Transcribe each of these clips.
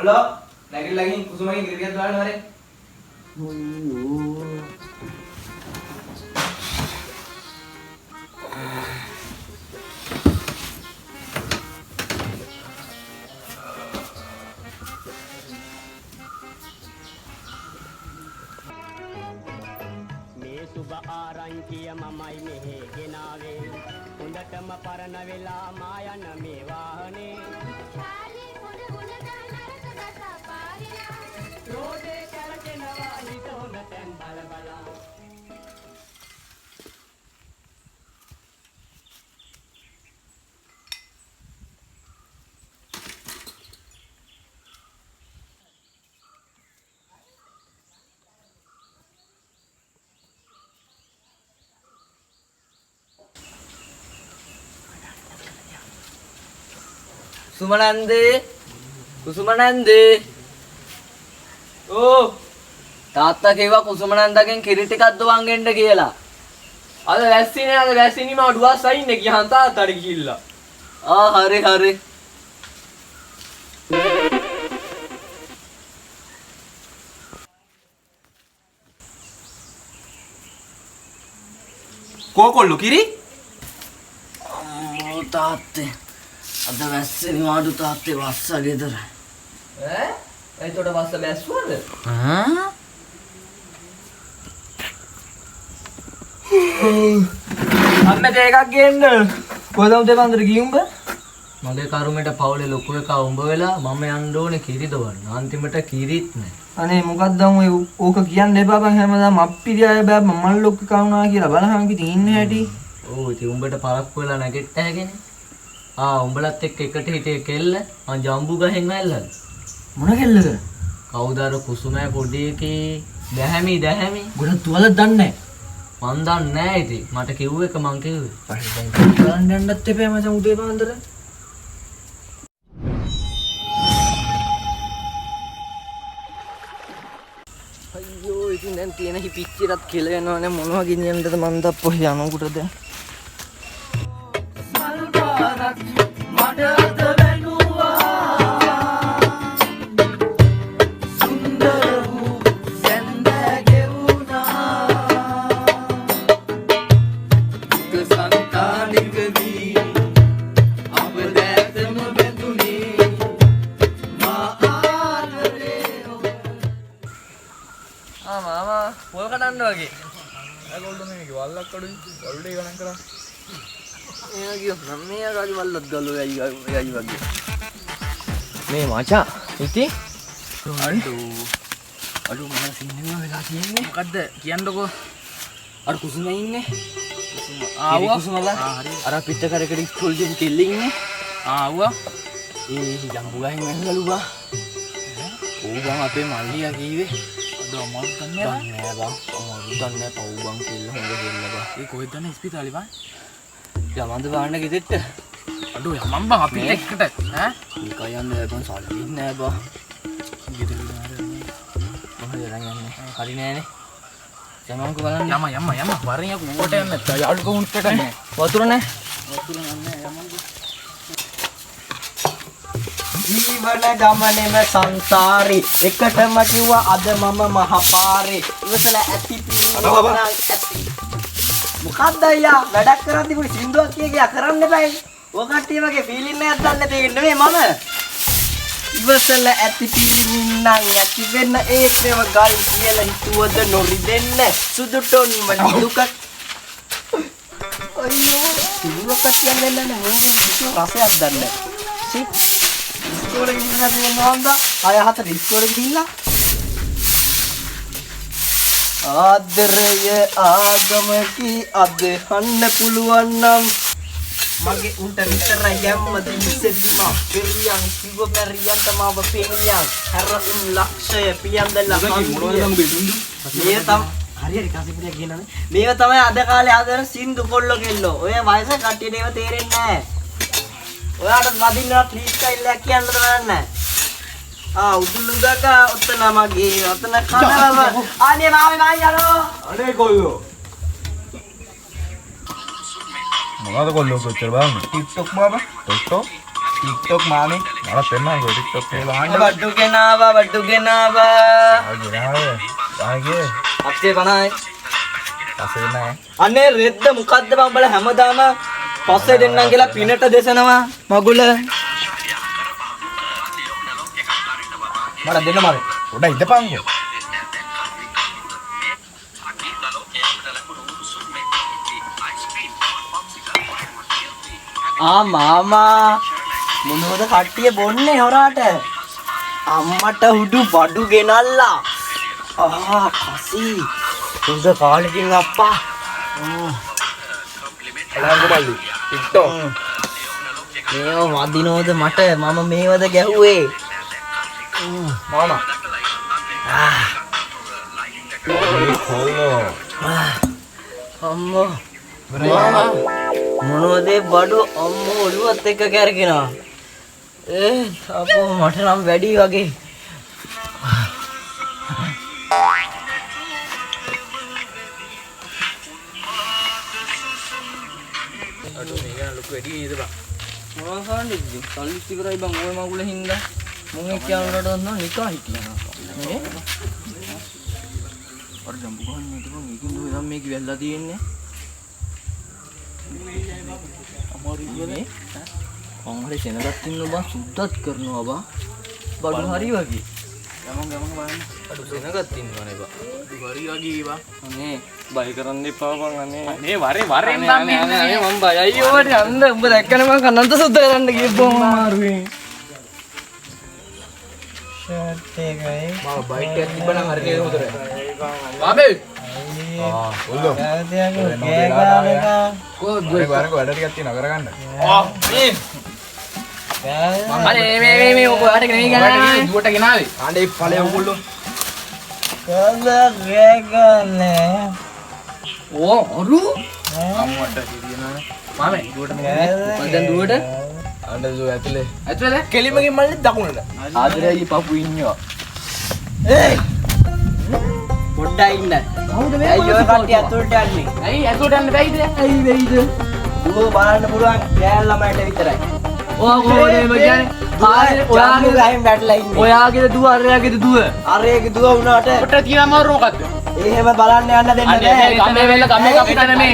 කොල්ලෝ නැගිටලා ගිහින් කුසුමගෙන් කිරිටියක් දාන්න වරේ. මේ සුබ ආරංචිය මමයි මෙහෙ ගෙනාවේ හොඳටම පරණ වෙලා මා යන මේ වාහනේ ශාලී හොඳ හොඳ ගන්නට කතා පාරිනා රෝදේ කරගෙනවා හිත හොඳ තැන් බල බලා කුසුමනන්ද ඕ තාත්තා කිව්වා කුසුමනන්දගෙන් කිරි ටිකක් දුවන්ගෙන්න කියලා. අද වැස්සිනේ අද වැස්සිනි මා ඩුවස් අයින්නේ ගියහන් තාත්තට ගිහිල්ලා. හරි හරි. කොල්ලෝ කිරි? අම්මෝ තාත්තේ අද වැස්සිනි මාඩු තාත්තේ වස්සා ගෙදර. එතකොට වස්ස බැස්සුවද? අම්මට එකක් ගේන්න. කොහොමද දෙපන්දර ගියේ උඹ? මගේ කරුමෙට පවුලේ ලොකු එකා උඹ වෙලා මම යන්න ඕනේ කිරි දවන්න. අන්තිමට කිරිත් නැහැ. අනේ මොකක්ද ඔය ඕක කියන්න එපා බං හැමදාම අප්පිරියය බෑ මල් ලොක්ක කවුනා කියලා බලහන් කිති ඉන්නේ හැටි. ඔව් ඉතින් උඹට පරක්කු වෙලා නැගෙට හැගෙන. උඹලත් එක්ක එකට හිටියේ කෙල්ල මං ජම්බු ගහෙන් ඇල්ලලා. මොන කෙල්ලද? කවුද අර කුසුමෑ පොඩි එකේ දැහැමි. ගොඩක් තුවලක් දන්නේ මන් දන්නේ නැහැ ඉතින්. මට කිව්ව එක මං කිව්වේ. බලන්න යන්නත් එපා මචං උදේ පාන්දර. අයියෝ ඉතින් දැන් තියෙන හිපිච්චිරත් කෙල යනවනේ මොනවා ගෙනියන්නද මන් දප්පෝ යනකොටද. මාමා පොල් කඩන්න වගේ. ඒගොල්ලෝ මේක වල්ලක් අඩුයි. වල්ලේ ගණන් කරා. එයා කියෝ නම් මෙයාගේ වල්ලත් ගලෝ යයි වගේ. මේ මචං ඉතින් අඩු මම සින්නවා වෙලා තියෙන්නේ. මොකද්ද කියන්නකෝ. අර කුසුමේ ඉන්නේ. ආවා කුසුමලා. අර පිට කරකට ඉස්කෝල් ගිහින් කෙල්ල ඉන්නේ. ආවා. ඒ ජම්බු ගහෙන් ඇල්ලලුවා. ඕ බං අපේ මල්ලියා කීවේ. අම්මා දන්නේ නැහැ. දන්නේ බං. අම්මා දන්නේ පව් බං කෙල්ල හොඳ කෙල්ල බං. ඒ කොහෙද දන්නේ ඉස්පිතාලේ බං? යමන්ද බාන්න ගෙදෙට්ට. අඩෝ යමන් බං අපි එක්කට ඈ. මේක යන්නේ බං සල්ලි නෑ බං. ගෙදර මොහොත යන්නේ. හරි නෑනේ. යමන්කෝ බලන්න. යම වරින් යකෝ ඌට යන්න නැත්තා. යාළු කවුන්ට් එකට නෑ. වතුර නෑ. වතුර නෑ යමන්කෝ. ජීවන ගමනේම සංසාරේ එකටම කිව්වා අද මම මහපාරේ ඉවසලා ඇති පිළිවෙලක් ඇති මොකක්ද අයියා වැඩක් කරද්දි පොඩි සින්දුවක් කිය කරන්න එපායි ඔය කට්ටිය වගේ ෆීලින් එකක් ගන්න දෙන්නේ නෙමෙයි මම ඉවසලා ඇති පිළිමින්නම් ඇති වෙන්න ඒකේව ගල් කියලා හිතුවද නොරි දෙන්න සුදු ටොන් දුක අයියෝ සින්දුවක් කියන්නේ නැහැ මොකද රසයක් දන්නේ සිත් ඉස්කෝලේ ගිහින් නෝන්දා අය හතර ඉස්කෝලේ ගිහිල්ලා ආදරය ආගමකි අදහන්න පුළුවන් නම් මගේ උන්ට විතර යම්ම දිසෙදිම පෙරියන් කිව්ව පෙරියන්ට මාව පෙනියන් හැර උන් ලක්ෂය පියන්දලා මේ තම හරියට කාසිපුරියක් කියනනේ මේව තමයි අද කාලේ ආදර සින්දු කොල්ල කෙල්ලෝ ඔය වයස කට්ටියට ඒව තේරෙන්නේ නැහැ ඔයාට වදින්නවා ප්ලීස් කයිලා කියන්න දවන්න උදුලුදක ඔතන මගේ ඔතන කනව අනේ මාමේ මයි යනෝ අනේ කොල්ලෝ මොනවද කොල්ලෝ කොච්චර බලන්න ටික්ටොක් බාබා ටික්ටොක් TikTok මාමේ. මම පෙන්නන්නකෝ TikTok එක. බඩු ගෙනාවා. ආගේ අපේ 50යි. පස්සේ නෑ. අනේ රෙද්ද මොකද්ද මම බල හැමදාම පස්සේ දෙන්නම් කියලා පිනට දෙසනවා මගුල. මට දෙන්න මාරේ. පොඩ ඉඳපන්කෝ. මාමා මොනවද කට්ටිය බොන්නේ හොරාට? අම්මට හුඩු බඩු ගෙනල්ලා. කසි. උද කාලෙකින් අප්පා. අලංගු මල්ලි TikTok. මේව වදිනවද මට? මම මේවද ගැහුවේ. මාමා. අම්මෝ. මොනවද බඩු අම්මෝ ඔළුවත් එක්ක කැරගෙනවා. අපෝ මට නම් වැඩි වගේ. අඩු මේ ගන්න ලොකු වැඩි නේද බං? මොනවා කරන්නේ ඉතින්? සල්ලි ඉතිරයි බං ඔය මගුල හින්දා. මොන් එක්ක යනකොට නම් නිකා හිටියා නේ. අර ජම්බු ගහන්නේ නේද බං? ඒකින් දුවේ නම් මේක වැල්ලා තියෙන්නේ. අමාරු ඉන්නේ. කොහොමද සෙනගත් ඉන්න බං සුද්ධත් කරනවා බං. බඩු හරි වගේ. ගමන් බලන්න. අඩු සෙනගත් ඉන්නවනේ බං. හරි වගේ බං. අනේ බය කරන්න එපා බං අනේ. අනේ වරෙන් නම් නේ මම බයයි ඕවට යන්න. උඹ දැක්කනේ මම කන්නන්ත සුද්ධ කරන්න ගියපොම අමාරුවෙන්. ෂර්ට් එකයි. මම බයිට් එකක් තිබ්බනම් හරි නේද උදේ. බාබේ. ඔල්ලෝ. කොහොමද වැඩ ටිකක් තියෙනවා කරගන්න. අනේ මේ ඔක ඔයාට නෙමෙයි ගන්නේ. දුවට ගෙනාවේ. අනේ ඵලය ඔයගොල්ලෝ. ඕ අරු අම්මට හිරියනනේ. මාමේ දුවට මොකද දැන් දුවට අඬ දෝ ඇතුලේ. ඇතුලේ කෙලිමකින් මල්ලි දකුණට. ආදරයි පපු ඉන්නවා. පොඩ්ඩයි ඉන්න. කවුද මේ? ඇයි ඔය කට්ටිය අතුරට යන්නේ? ඇයි ඇතුලට යන්න බැයිද? ඇයි වෙයිද? දුව බලන්න පුළුවන් ගෑල් ළමයිට විතරයි. ඔයා කොහොමද මේ කියන්නේ? ඔයාගේ ගහින් වැටලා ඉන්නේ. ඔයාගේ දුව අරයාගේ දුව. අරේගේ දුව වුණාට ඔකට තියෙන අමාරු මොකද්ද? එහෙම බලන්න යන්න දෙන්න අනේ බෑ. ගමේ වෙල ගමේ කපුටා නෙමෙයි.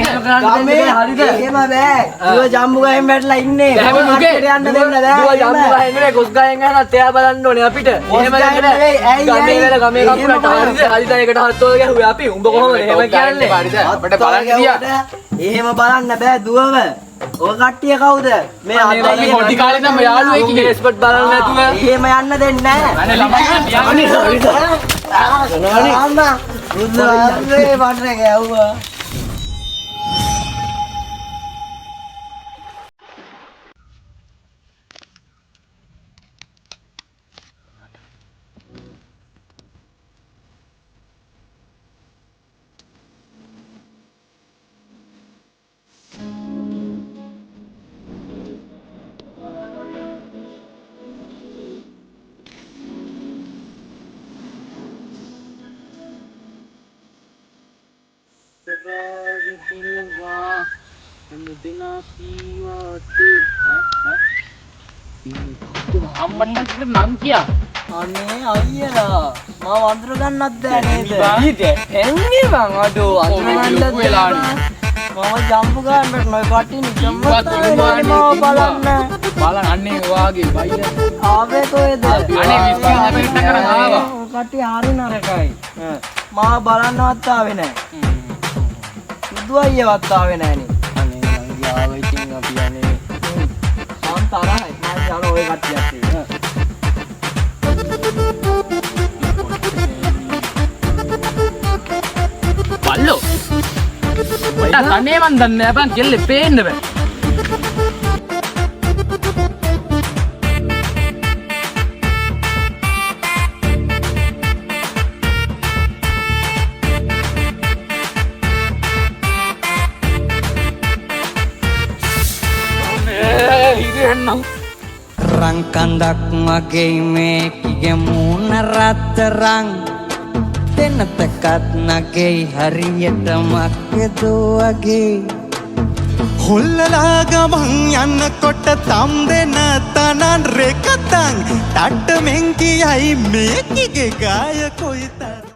ගමේ හරිද? එහෙම බෑ. දුව ජම්බු ගහින් වැටලා ඉන්නේ. එහෙම නුගේ යන්න දෙන්න බෑ. දුව යම්බු ගහෙන් නෙමෙයි ගොස් ගහෙන් යනත් එයා බලන්න ඕනේ අපිට. එහෙම නෙමෙයි. ඇයි, ගමේ ඇයි? වෙල ගමේ කපුටාට හරිද? හරිද ඒකට හත්වල ගැහුවේ අපි. උඹ කොහොමද එහෙම කියන්නේ? අපිට බලන්න ගියා. එහෙම බලන්න බෑ දුවව. ඔය කට්ටිය කවුද? මේ අතේ පොඩි කාලේ නම් යාළුවෙක් කිගේ ස්පොට් බලන්න නැතුව. එහෙම යන්න දෙන්නේ නැහැ. අනේ ළමයි යන්නේ. අම්මා බුදුහාමේ වටේ ගැව්වා. අම්මට නම් කියා. අනේ අයියලා මාව අඳුර ගන්නත් බෑ නේද? එන්නේ මං අඩෝ අඳුර ගන්නත් වෙලානේ. මම ජම්බු ගන්නට නොයි කට්ටිය නිකම්ම මාව බලන්න. බලන්න අන්නේ ඔයාගේ බයිල. ආවේ කොහෙද? අනේ විශ්වාස අපිට කරන් ආවා. කට්ටිය හරි නරකයි. මාව බලන්නවත් ආවේ නැහැ. සුදු අයියවත් ආවේ නැහනේ. අනේ මං ගියාව ඉතින් අපි යන්නේ. මම තරහයි. මම යන ඔය කට්ටියත් එක්ක. බල්ලෝ. ඔය තනේ මන් දන්නේ නැහැ බං කෙල්ලේ පේන්න බෑ. රං කඳක් මගේ මේකිගේ මූණ රත්තරං දෙනතකත් නගේ හරියට මක්කෙදෝ වගේ හොල්ලලා ගමන් යන්නකොට තම් දෙන තනන් රෙකතන් ටට්ට මෙන් කියයි මේකිගේ ගාය කොයි